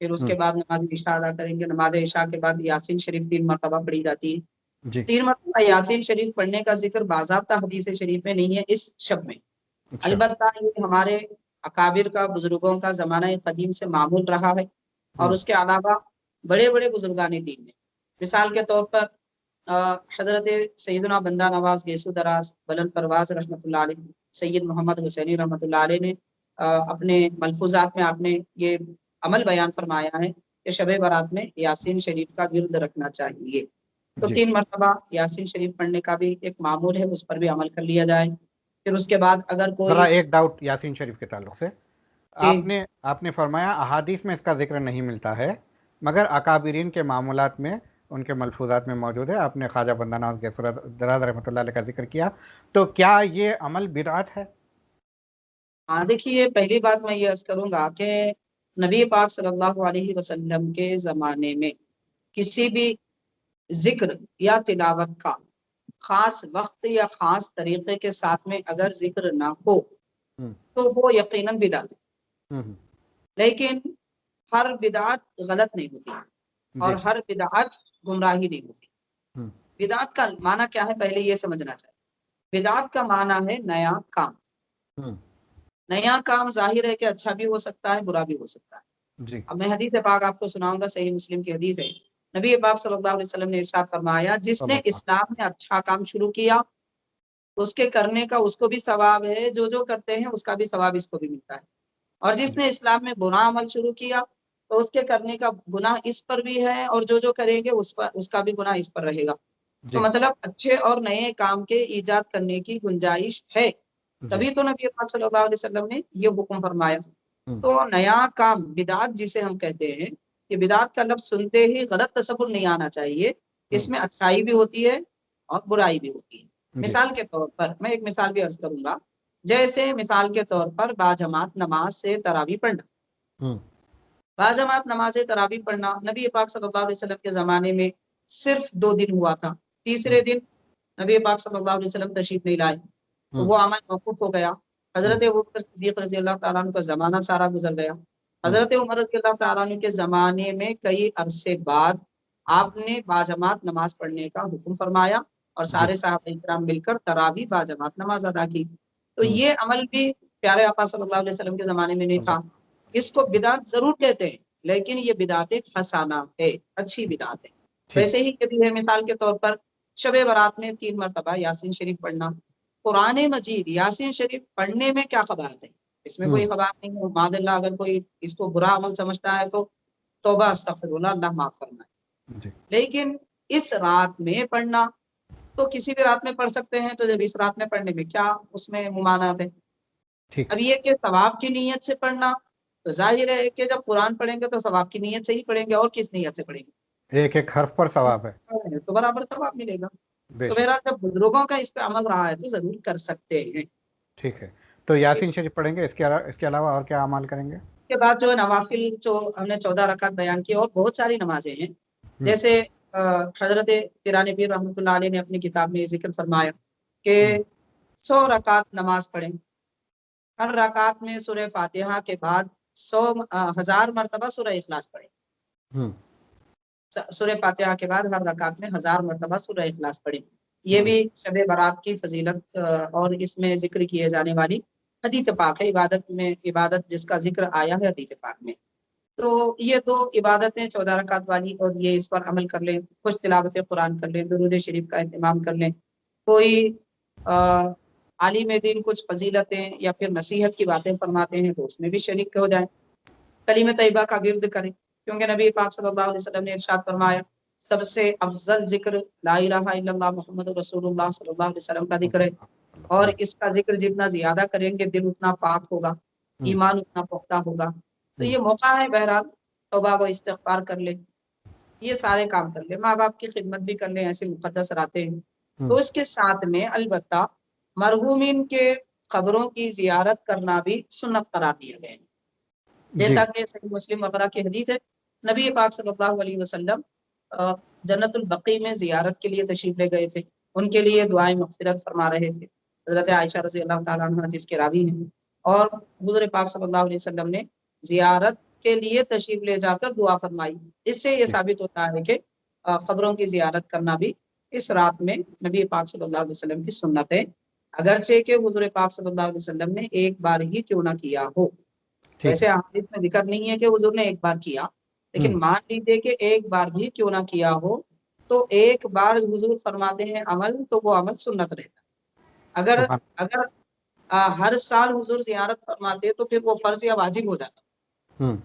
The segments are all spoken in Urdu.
پھر اس کے بعد نماز عشاء ادا کریں گے. نماز عشاء کے بعد یاسین شریف 3 مرتبہ پڑھی جاتی ہے. جی 3 مرتبہ یاسین شریف پڑھنے کا ذکر باضابطہ حدیث شریف میں نہیں ہے اس شب میں. اچھا البتہ یہ ہمارے اکابر کا، بزرگوں کا زمانہ قدیم سے معمول رہا ہے. اور اس کے علاوہ بڑے بڑے بزرگان دین نے، مثال کے طور پر حضرت سیدنا بندہ نواز گیسو دراز بلند پرواز رحمۃ اللہ علیہ، سید محمد حسینی رحمۃ اللہ علیہ نے اپنے ملفوظات میں آپ نے یہ عمل بیان فرمایا ہے کہ شب برات میں یاسین شریف کا ورد رکھنا چاہیے. تو جی 3 مرتبہ یاسین شریف پڑھنے کا بھی ایک معمول ہے، اس پر بھی عمل کر لیا جائے. پھر اس کے بعد اگر ذرا کوئی ایک ڈاؤٹ یاسین شریف کے تعلق سے. جی آپ نے فرمایا احادیث میں اس کا ذکر نہیں ملتا ہے، مگر اکابرین کے معمولات میں، ان کے ملفوظات میں موجود ہے. آپ نے خواجہ بندہ نواز گیسو دراز رحمۃ اللہ علیہ کا ذکر کیا، تو کیا یہ عمل بدعت ہے؟ ہاں دیکھیے، پہلی بات میں یہ عرض کروں گا کہ نبی پاک صلی اللہ علیہ وسلم کے زمانے میں کسی بھی ذکر یا تلاوت کا خاص وقت یا خاص طریقے کے ساتھ میں اگر ذکر نہ ہو ہم، تو وہ یقیناً بدعت ہے. ہم، لیکن ہر بدعت غلط نہیں ہوتی اور جی ہر بدعت گمراہی نہیں ہوتی. ہم، بدعت کا معنی کیا ہے پہلے یہ سمجھنا چاہیے. بدعت کا معنی ہے نیا کام. ہم، نیا کام ظاہر ہے کہ اچھا بھی ہو سکتا ہے، برا بھی ہو سکتا ہے. جی اب میں حدیث پاک آپ کو سناؤں گا، صحیح مسلم کی حدیث ہے. نبی پاک صلی اللہ علیہ وسلم نے ارشاد فرمایا، جس نے اللہ اسلام میں اچھا کام شروع کیا اس کے کرنے کا اس کو بھی ثواب ہے، جو کرتے ہیں اس کا بھی ثواب اس کو بھی ملتا ہے. اور جس جی نے اسلام میں برا عمل شروع کیا تو اس کے کرنے کا گناہ اس پر بھی ہے، اور جو کریں گے اس کا بھی گناہ اس پر رہے گا. تو جی مطلب اچھے اور نئے کام کے ایجاد کرنے کی گنجائش ہے. جی تبھی تو نبی پاک صلی اللہ علیہ وسلم نے یہ حکم فرمایا. ہم، تو نیا کام بدعت جسے ہم کہتے ہیں، کہ بدعت کا لفظ سنتے ہی غلط تصور نہیں آنا چاہیے. اس ہم، میں اچھائی بھی ہوتی ہے اور برائی بھی ہوتی ہے. جی مثال کے طور پر میں ایک مثال بھی عرض کروں گا. جیسے مثال کے طور پر باجماعت نماز سے تراویح پڑھنا. ہم، باجماعت نماز تراویح پڑھنا نبی پاک صلی اللہ علیہ وسلم کے زمانے میں صرف 2 دن ہوا تھا. تیسرے ہم، دن نبی پاک صلی اللہ علیہ وسلم تشریف نہیں لائے تو ہم، وہ عمل موقوف ہو گیا. حضرت ابوبکر صدیق رضی اللہ تعالیٰ عنہ کا زمانہ سارا گزر گیا. ہم، حضرت عمر رضی اللہ تعالیٰ عنہ کے زمانے میں کئی عرصے بعد آپ نے باجماعت نماز پڑھنے کا حکم فرمایا اور جی سارے صحابہ کرام مل کر تراویح باجماعت نماز ادا کی. تو ہم، یہ عمل بھی پیارے آقا صلی اللہ علیہ وسلم کے زمانے میں نہیں تھا. اللہ اس کو بدعت ضرور کہتے ہیں، لیکن یہ بدعت حسانہ ہے، اچھی بدعت ہے. ٹھیک ویسے ہی کبھی ہے مثال کے طور پر شب برات میں 3 مرتبہ یاسین شریف پڑھنا. قرآن مجید یاسین شریف پڑھنے میں کیا خبرات ہے؟ اس میں ہم، کوئی خبر نہیں ہے. معاذ اللہ اگر کوئی اس کو برا عمل سمجھتا ہے تو توبہ استغفر اللہ، اللہ معاف فرمائے. جی لیکن اس رات میں پڑھنا تو کسی بھی رات میں پڑھ سکتے ہیں، تو جب اس رات میں پڑھنے میں کیا اس میں ممانعت ہے؟ ٹھیک اب یہ کہ ثواب کی نیت سے پڑھنا، تو ظاہر ہے کہ جب قرآن پڑھیں گے تو ثواب کی نیت سے ہی پڑھیں گے، اور کس نیت سے پڑھیں ایک ایک حرف پر ثواب ہے. گے تو برابر ثواب ملے گا. بے تو شک میرا جب بزرگوں کا اس پہ عمل رہا ہے تو ضرور کر سکتے ہیں. ٹھیک ہے. تو یاسین شریف پڑھیں گے، اس کے علاوہ اور کیا اعمال کریں گے؟ اس کے بعد جو نوافل جو ہم نے 14 رکعت بیان کی، اور بہت ساری نمازیں ہیں. ہم، جیسے حضرت پیران پیر رحمۃ اللہ علیہ نے اپنی کتاب میں ذکر فرمایا کہ ہم، 100 رکعت نماز پڑھیں، ہر رکعت میں سورہ فاتحہ کے بعد 1000 مرتبہ سورہ اخلاص پڑھیں. ہم، سورہ فاتحہ کے بعد ہر رکعت میں 1000 مرتبہ سورہ اخلاص پڑھیں. یہ ہم، بھی شب برات کی فضیلت اور اس میں ذکر کیے جانے والی حدیث پاک ہے. عبادت جس کا ذکر آیا ہے حدیث پاک میں. تو یہ 2 عبادتیں 14 رکعت والی، اور یہ اس پر عمل کر لیں. کچھ تلاوت قرآن کر لیں، درود شریف کا اہتمام کر لیں. کوئی عالم دین کچھ فضیلتیں یا پھر نصیحت کی باتیں فرماتے ہیں تو اس میں بھی شریک ہو جائیں. کلمہ طیبہ کا ورد کریں، کیونکہ نبی پاک صلی اللہ علیہ وسلم نے ارشاد فرمایا سب سے افضل ذکر لا الہ الا اللہ محمد رسول اللہ صلی اللہ علیہ وسلم کا ذکر ہے. اور اس کا ذکر جتنا زیادہ کریں گے دل اتنا پاک ہوگا، ہم، ایمان اتنا پختہ ہوگا. تو ہم، یہ موقع ہے بہرحال توبہ و استغفار کر لیں، یہ سارے کام کر لیں. ماں باپ کی خدمت بھی کر لیں، ایسے مقدس رہتے ہیں. ہم، تو اس کے ساتھ میں البتہ مرحومین کے قبروں کی زیارت کرنا بھی سنت قرار دیا گیا ہے. جی جیسا کہ صحیح مسلم وغیرہ کی حدیث ہے، نبی پاک صلی اللہ علیہ وسلم جنت البقیع میں زیارت کے لیے تشریف لے گئے تھے. ان کے لیے دعائیں مغفرت فرما رہے تھے. حضرت عائشہ رضی اللہ تعالیٰ عنہ جس کے راوی ہیں، اور حضور پاک صلی اللہ علیہ وسلم نے زیارت کے لیے تشریف لے جا کر دعا فرمائی. اس سے یہ جی ثابت ہوتا ہے کہ قبروں کی زیارت کرنا بھی اس رات میں نبی پاک صلی اللہ علیہ وسلم کی سنت ہے، اگرچہ کہ حضور پاک صلی اللہ علیہ وسلم نے ایک بار ہی کیوں نہ کیا ہو. ٹھیک ویسے ہے. حدیث میں ذکر نہیں ہے کہ حضور نے ایک بار کیا، ہوں لیکن مان لیجیے کہ ایک بار بھی کیوں نہ کیا ہو تو ایک بار حضور فرماتے ہیں عمل تو وہ عمل سنت رہتا. اگر سبحان. اگر ہر سال حضور زیارت فرماتے تو پھر وہ فرض یا واجب ہو جاتا. ہوں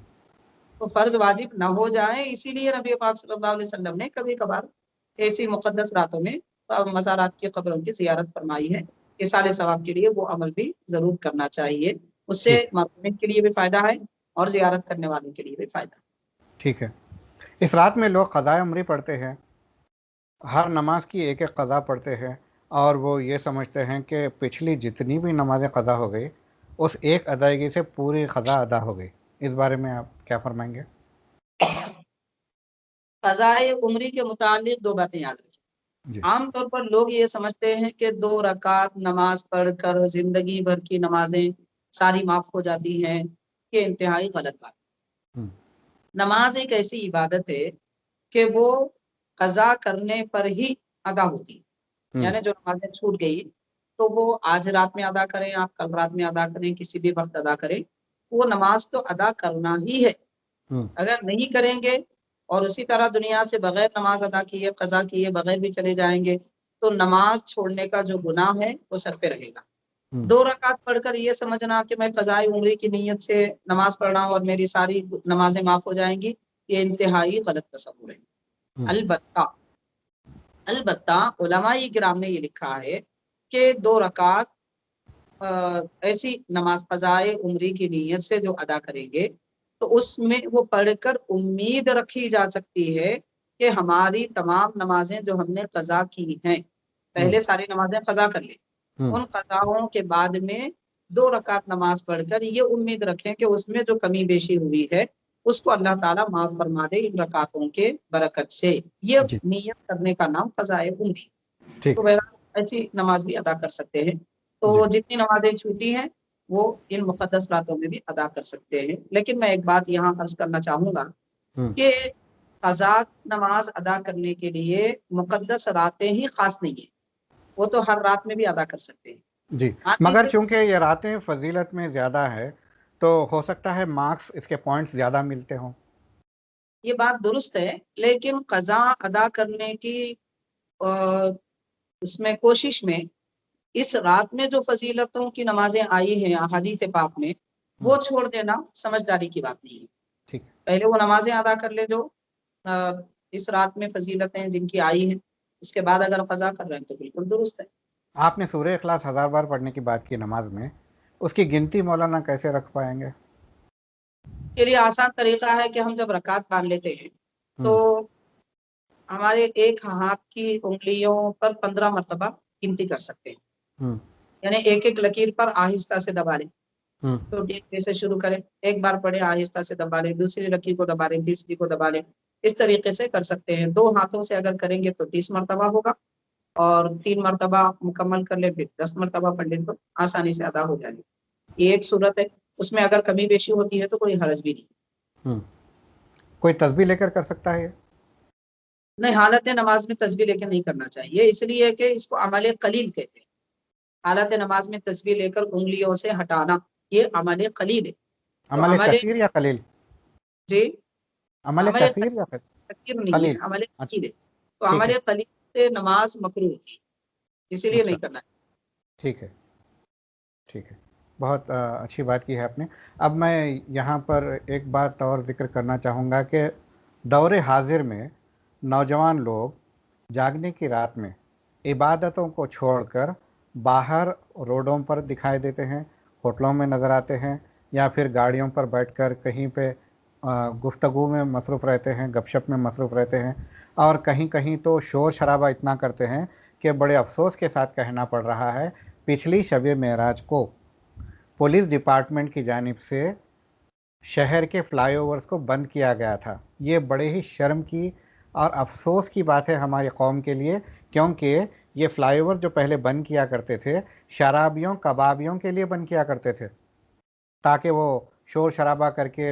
تو فرض واجب نہ ہو جائے اسی لیے نبی پاک صلی اللہ علیہ وسلم نے کبھی کبھار ایسی مقدس راتوں میں مزارات کی قبروں کی زیارت فرمائی ہے. اصالہ ثواب کے لیے وہ عمل بھی ضرور کرنا چاہیے، اس سے ٹھیک مرحومین کے لیے بھی فائدہ ہے اور زیارت کرنے والوں کے لیے بھی فائدہ ہے. ٹھیک ہے. اس رات میں لوگ قضاء عمری پڑھتے ہیں، ہر نماز کی ایک ایک قضا پڑھتے ہیں، اور وہ یہ سمجھتے ہیں کہ پچھلی جتنی بھی نمازیں قضا ہو گئی اس ایک ادائیگی سے پوری قضا ادا ہو گئی. اس بارے میں آپ کیا فرمائیں گے؟ قضائے عمری کے متعلق دو باتیں یاد رکھیں. جی عام طور پر لوگ یہ سمجھتے ہیں کہ 2 رکعت نماز پڑھ کر زندگی بھر کی نمازیں ساری معاف ہو جاتی ہیں، یہ انتہائی غلط بات. ہوں نماز ایک ایسی عبادت ہے کہ وہ قضا کرنے پر ہی ادا ہوتی ہے. ہوں یعنی جو نمازیں چھوٹ گئی تو وہ آج رات میں ادا کریں، آپ کل رات میں ادا کریں، کسی بھی وقت ادا کریں، وہ نماز تو ادا کرنا ہی ہے. ہوں اگر نہیں کریں گے اور اسی طرح دنیا سے بغیر نماز ادا کیے قضا کیے بغیر بھی چلے جائیں گے تو نماز چھوڑنے کا جو گناہ ہے وہ سر پہ رہے گا. ہوں 2 رکعت پڑھ کر یہ سمجھنا کہ میں قضائے عمری کی نیت سے نماز پڑھ رہا ہوں اور میری ساری نمازیں معاف ہو جائیں گی، یہ انتہائی غلط تصور ہے. ہوں البتہ علماء کرام نے یہ لکھا ہے کہ 2 رکعت ایسی نماز قضائے عمری کی نیت سے جو ادا کریں گے تو اس میں وہ پڑھ کر امید رکھی جا سکتی ہے کہ ہماری تمام نمازیں جو ہم نے قضا کی ہیں، ہوں پہلے ساری نمازیں قضا کر لیں، ہوں ان قضاؤں کے بعد میں 2 رکعت نماز پڑھ کر یہ امید رکھیں کہ اس میں جو کمی بیشی ہوئی ہے اس کو اللہ تعالیٰ معاف فرما دے ان رکعتوں کے برکت سے. یہ جی نیت کرنے کا نام قضائے عمری. ٹھیک تو بہرحال ایسی نماز بھی ادا کر سکتے ہیں. تو جی جتنی نمازیں چھوٹی ہیں وہ ان مقدس راتوں میں بھی ادا کر سکتے ہیں. لیکن میں ایک بات یہاں عرض کرنا چاہوں گا ہوں کہ قضا نماز ادا کرنے کے لیے مقدس راتیں ہی خاص نہیں ہیں، وہ تو ہر رات میں بھی ادا کر سکتے ہیں. جی. مان مگر لیجیے چونکہ یہ راتیں فضیلت میں زیادہ ہے تو ہو سکتا ہے مارکس اس کے پوائنٹس زیادہ ملتے ہوں. یہ بات درست ہے، لیکن قضا ادا کرنے کی اس میں کوشش میں اس رات میں جو فضیلتوں کی نمازیں آئی ہیں احادیث پاک میں وہ چھوڑ دینا سمجھداری کی بات نہیں ہے. ٹھیک. پہلے وہ نمازیں ادا کر لے جو اس رات میں فضیلتیں جن کی آئی ہیں، اس کے بعد اگر قضا کر رہے ہیں تو بالکل درست ہے. آپ نے سورہ اخلاص 1000 بار پڑھنے کی بات کی نماز میں، اس کی گنتی مولانا کیسے رکھ پائیں گے؟ کے لیے آسان طریقہ ہے کہ ہم جب رکعت باندھ لیتے ہیں تو ہوں ہمارے ایک ہاتھ کی انگلیوں پر 15 مرتبہ گنتی کر سکتے ہیں. ہوں یعنی ایک ایک لکیر پر آہستہ سے دبا لیں. ہوں تو سے شروع کریں، ایک بار پڑھیں آہستہ سے دبا لیں، دوسری لکیر کو دبا لیں، تیسری کو دبا لیں. اس طریقے سے کر سکتے ہیں. 2 ہاتھوں سے اگر کریں گے تو 30 مرتبہ ہوگا، اور 3 مرتبہ مکمل کر لیں پھر 10 مرتبہ پڑھ لیں تو آسانی سے ادا ہو جائے گی. یہ ایک صورت ہے، اس میں اگر کمی بیشی ہوتی ہے تو کوئی حرج بھی نہیں. ہوں کوئی تسبیح لے کر کر سکتا ہے؟ نہیں، حالت نماز میں تسبیح لے کے نہیں کرنا چاہیے، اس لیے کہ اس کو عمل قلیل کہتے ہیں. حالت نماز میں تسبیح لے کر انگلیوں سے ہٹانا یہ عمل قلیل ہے. تو عمل عمل کثیر یا قلیل؟ جی عمل عمل کثیر یا قلیل نہیں ہے، قلیل؟ عمل اچھا قلیل ہے. تو ٹھیک عمل ہے. قلیل سے نماز مکروہ ہوتی ہے، اسی لیے اچھا نہیں کرنا چاہیے. ٹھیک ہے. ٹھیک ہے. بہت اچھی بات کی ہے آپ نے. اب میں یہاں پر ایک بات اور ذکر کرنا چاہوں گا کہ دور حاضر میں نوجوان لوگ جاگنے کی رات میں عبادتوں کو چھوڑ کر باہر روڈوں پر دکھائی دیتے ہیں، ہوٹلوں میں نظر آتے ہیں، یا پھر گاڑیوں پر بیٹھ کر کہیں پہ گفتگو میں مصروف رہتے ہیں، گپ شپ میں مصروف رہتے ہیں، اور کہیں کہیں تو شور شرابہ اتنا کرتے ہیں کہ بڑے افسوس کے ساتھ کہنا پڑ رہا ہے پچھلی شب معراج کو پولیس ڈپارٹمنٹ کی جانب سے شہر کے فلائی اوورز کو بند کیا گیا تھا. یہ بڑے ہی شرم کی اور افسوس کی بات ہے ہماری قوم کے لیے، کیونکہ یہ فلائی اوور جو پہلے بند کیا کرتے تھے شرابیوں کبابیوں کے لیے بند کیا کرتے تھے تاکہ وہ شور شرابہ کر کے